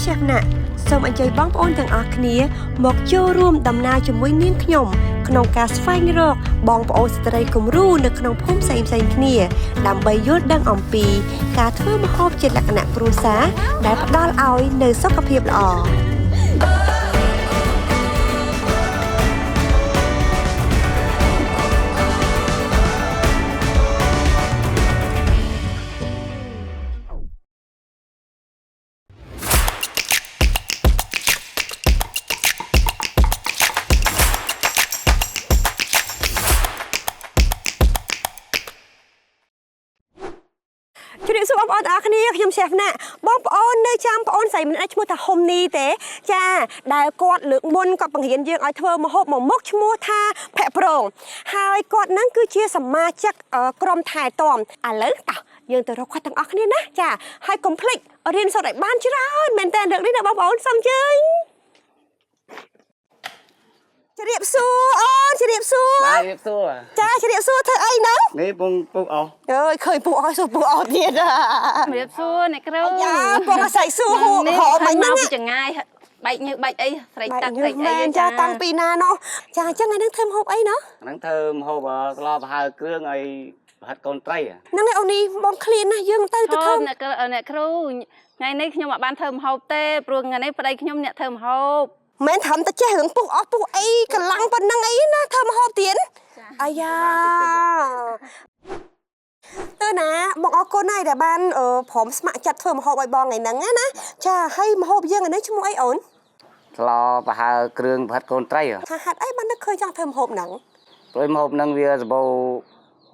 chef ណាក់សូមអញ្ជើញបងប្អូនទាំងអស់គ្នាមកចូលរួមដំណើរជាមួយនាងខ្ញុំក្នុងការស្វែងរកបងប្អូនស្ត្រីគំរូនៅក្នុងភូមិផ្សេងៗគ្នាដើម្បីយល់ដឹងអំពីការធ្វើម្ហូបជាលក្ខណៈគ្រួសារដែលផ្ដល់ឲ្យនូវសុខភាពល្អជម្រាបសួរបងប្អូនទាំងអស់គ្នាខ្ញុំ chef ណាក់បងប្អូននៅចាំបងប្អូនស្រីម្នាក់ឈ្មោះថាហ៊ុំនីទេចាដែលគាត់លើកមុនគាត់បង្រៀនយើងឲ្យធ្វើម្ហូបមួយមុខឈ្មោះថាភ័ក្រប្រងហើយគាត់ហ្នឹងគឺជាសមាជិកក្រុមថែទាំឥឡូវតោះយើងទៅរកគាត់ទាំងអស់គ្នាណាចាហើយកុំភ្លេចរៀនសូត្រឲ្យបានច្រើនមែនតើរឿងនេះណាបងប្អូនសូមអញ្ជើញជម្រាបសួរអូនជម្រាបសួរជម្រាបសួរចាជម្រាបសួរធ្វើអីហ្នឹងនេះពងពុកអស់អើយឃើញពុកអស់សួរពុកអស់ទៀតជម្រាបសួរអ្នកគ្រូយ៉ាពុកស្រីសួរហូបហូបមិនហ្នឹងចងាយបែកញើសបែកអីស្រេចទឹកស្រេចអីចាតាំងពីណានោះចាអញ្ចឹងហ្នឹងធ្វើម្ហូបអីណោះហ្នឹងធ្វើម្ហូបស្លប្រហើរគ្រឿងឲ្យប្រហិតកូនត្រីហ្នឹងឯងអូននេះបងឃ្លានណាយើងទៅធ្វើអ្នកគ្រូថ្ងៃនេះខ្ញុំអត់បានធ្វើម្ហូបទេព្រោះថ្ងៃនេះប្តីខ្ញុំអ្នកធ្វើម្ហូបមិនត្រឹមតែចេះរឿងពុះអស់ពុះអីកម្លាំងប៉ុណ្ណឹងអីណាធ្វើម្ហូបទៀតអាយ៉ាទៅណាបងអរគុណហើយដែលបានព្រមស្ម័គ្រចិត្តធ្វើម្ហូបឲ្យបងថ្ងៃហ្នឹងណាចាហើយម្ហូបយើងថ្ងៃនេះឈ្មោះអីអូនស្លប្រហើរគ្រឿងប្រហិតកូនត្រីថាហេតុអីបាននឹកឃើញចង់ធ្វើម្ហូបហ្នឹងព្រោះម្ហូបហ្នឹងវាសម្បូរ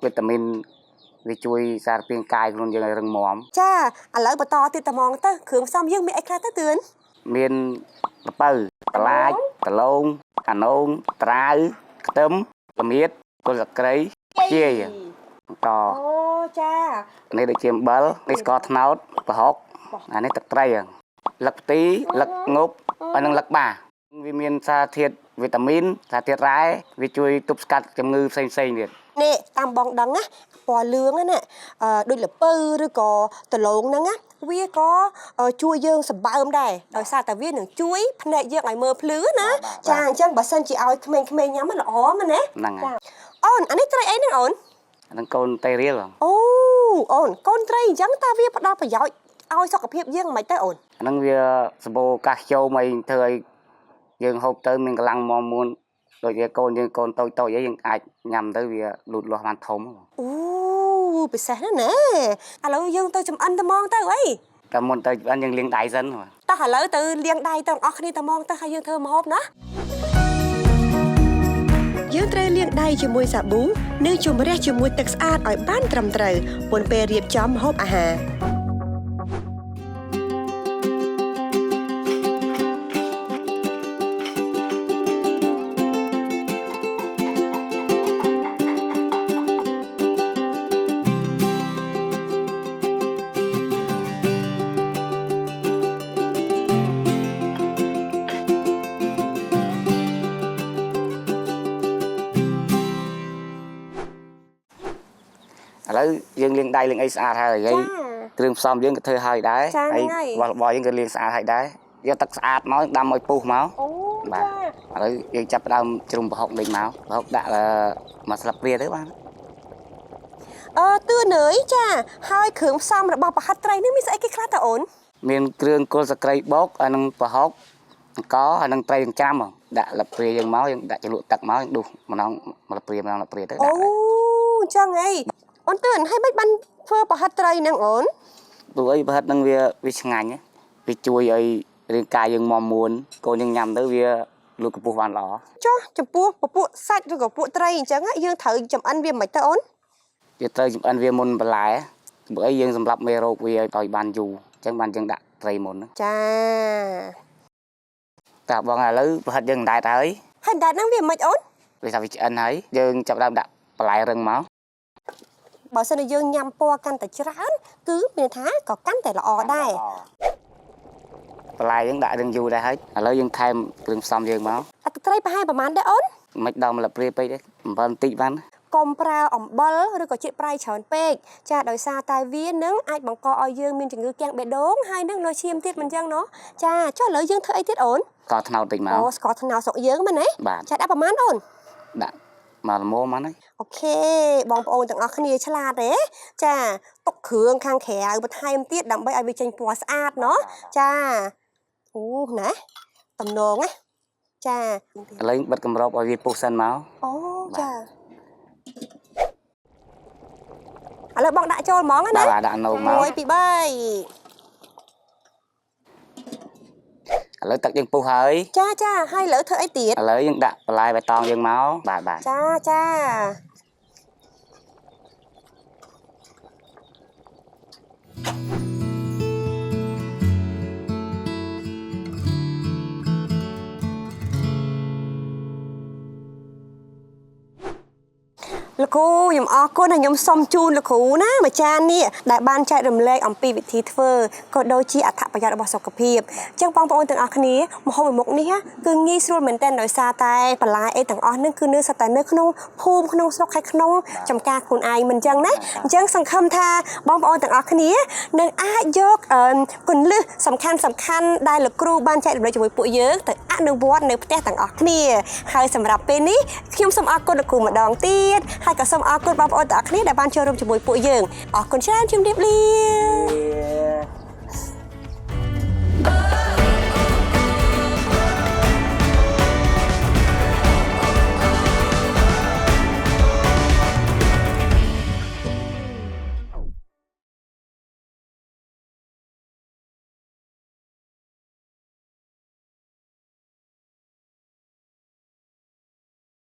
វីតាមីនវាជួយសារពាង្គកាយខ្លួនយើងឲ្យរឹងមាំចាឥឡូវបន្តទៀតត្មងទៅគ្រឿងផ្សំយើងមានអីខ្លះទៅទឿនមានល្ពៅកលាចដលងអាណូងត្រាវខ្ទឹមល្មៀតគល់ស្លឹកគ្រៃជាយតអូចានេះដូចជាអំបិលនេះស្ករត្នោតប្រហុកអានេះទឹកត្រីលឹកផ្ទីលឹកងប់ហើយនឹងលឹកបាវាមានសារធាតុវីតាមីនសារធាតុរ៉ែវាជួយទប់ស្កាត់ជំងឺផ្សេងៗទៀតនេះតាមបងដឹងណាពណ៌លឿងណាដូចល្ពៅឬក៏ដលងហ្នឹងណាវាក៏ជួយយើងសម្បើមដែរដោយសារតែវានឹងជួយភ្នែកយើងឲ្យមើលភ្លឺណាចាអញ្ចឹងបើសិនជាឲ្យក្មេងៗញ៉ាំល្អមែនទេហ្នឹងហើយអូនអានេះត្រីអីហ្នឹងអូនហ្នឹងកូនត្រីរៀលអូអូនកូនត្រីអញ្ចឹងតើវាផ្ដល់ប្រយោជន៍ឲ្យសុខភាពយើងមិនទៅអូនហ្នឹងវាសម្បូរកាសជោមអីធ្វើឲ្យយើងហូបទៅមានកម្លាំងមាំមួនដូចជាកូនយើងកូនតូចៗអីយើងអាចញ៉ាំទៅវាលូតលាស់បានធំអូពិសេសណាស់ណាឥឡូវយើងទៅចំអិនត្មងទៅអីតែមុនទៅចំអិនយើងលាងដៃសិនតោះឥឡូវទៅលាងដៃទាំងអស់គ្នាត្មងទៅហើយយើងធ្វើម្ហូបណាយើងត្រូវលាងដៃជាមួយសាប៊ូនិងជម្រះជាមួយទឹកស្អាតឲ្យបានត្រឹមត្រូវមុនពេលរៀបចំម្ហូបអាហារឥឡូវយើងលាងដៃលាងអីស្អាតហើយគ្រឿងផ្សំយើងក៏ធ្វើហើយដែរហើយរបស់យើងក៏លាងស្អាតហើយដែរយកទឹកស្អាតមកដាំឲ្យពុះមកអូបាទឥឡូវយើងចាប់ផ្ដើមជ្រុំប្រហុកលេងមកប្រហុកដាក់មួយស្លាបព្រាទៅបាទទឿនអើយចាហើយគ្រឿងផ្សំរបស់ប្រហិតត្រីនេះមានស្អីគេខ្លះតើអូនមានគ្រឿងគល់ស្លឹកគ្រៃបុកហើយនឹងប្រហុកអង្គហើយនឹងត្រីចិញ្ច្រាំដាក់លាបព្រាយើងមកយើងដាក់ជ្រលក់ទឹកមកយើងដុសម្ដងលាបព្រាម្ដងលាបព្រាទៅអូអញ្ចឹងអីអូនទឿនហើយមិនបានធ្វើប្រហិតត្រីនឹងអូនព្រោះអីប្រហិតនឹងវាឆ្ងាញ់វាជួយឲ្យរាងកាយយើងមាំមួនកូនយើងញ៉ាំទៅវាលូតកម្ពស់បានល្អចុះចំពោះពពួកសាច់ឬក៏ពួកត្រីអញ្ចឹងយើងត្រូវចំអិនវាមិនទៅអូនវាត្រូវចំអិនវាមុនបន្លែព្រោះអីយើងសម្រាប់មេរោគវាឲ្យបានយូរអញ្ចឹងបានយើងដាក់ត្រីមុនចាតាបងឥឡូវប្រហិតយើងដែតហើយដែតហ្នឹងវាមិនអូនវាថាវាឆ្អិនហើយយើងចាប់ដើមដាក់បន្លែរឹងមកបើសិនជាយើងញ៉ាំពណ៌កាន់តែច្រើនគឺមានថាក៏កាន់តែល្អដែរបន្លែយើងដាក់រឹងយូរដែរហើយឥឡូវយើងថែមគ្រឿងផ្សំយើងមកទឹកត្រីប្រហែលប្រហែលដែរអូនមិនដល់ម្លឹកព្រាពេកទេអំបិលបន្តិចបាន កុំប្រើអំបិលឬក៏ជាតិប្រៃច្រើនពេកចាដោយសារតែវានឹងអាចបង្កឲ្យយើងមានជំងឺគាំងបេះដូងហើយនឹងលើឈាមទៀតមិនចឹងណោះចាចុះឥឡូវយើងធ្វើអីទៀតអូន ស្ករត្នោតតិចមក អូស្ករត្នោតស្រុកយើងមែនទេ បាទ ចាដាក់ប្រហែលអូន ដាក់មកល្មមហ្នឹង អូខេបងប្អូនទាំងអស់គ្នាឆ្លាតទេចាទុកគ្រឿងខាងក្រៅបន្ថែមទៀតដើម្បីឲ្យវាចេញពណ៌ស្អាតណោះចាអូណាតំណងណាចា ឥឡូវបិទកម្របឲ្យវាពុះសិនមក អូចាឥឡូវបងដាក់ចូលហ្មងណា បាទដាក់នៅមក 1 2 3 ឥឡូវទឹកយើងពុះហើយ ចាចាហើយឥឡូវធ្វើអីទៀត ឥឡូវយើងដាក់បន្លែបៃតងយើងមកបាទបាទ ចាចា លោកគ្រូខ្ញុំអរគុណហើយខ្ញុំសូមជូនលោកគ្រូណាមួយចាននេះដែលបានចែករំលែកអំពីវិធីធ្វើក៏ដូចជាអត្ថប្រយោជន៍របស់សុខភាពអញ្ចឹងបងប្អូនទាំងអស់គ្នាម្ហូបមួយមុខនេះគឺងាយស្រួលមែនទែនដោយសារតែបន្លែអីទាំងអស់ហ្នឹងគឺនៅសតែនៅក្នុងភូមិក្នុងស្រុកហើយក្នុងចំការខ្លួនឯងមិនអញ្ចឹងណាអញ្ចឹងសង្ឃឹមថាបងប្អូនទាំងអស់គ្នានឹងអាចយកគន្លឹះសំខាន់ដែលលោកគ្រូបានចែករំលែកជាមួយពួកយើងទៅអនុវត្តនៅផ្ទះទាំងអស់គ្នាហើយសម្រាប់ពេលនេះខ្ញុំសូមអរគុណលោកគ្រូម្ដងទៀតហើយក៏សូមអរគុណបងប្អូនទាំងអស់គ្នាដែលបានចូលរួមជាមួយពួកយើងអរគុណច្រើនជម្រាបលា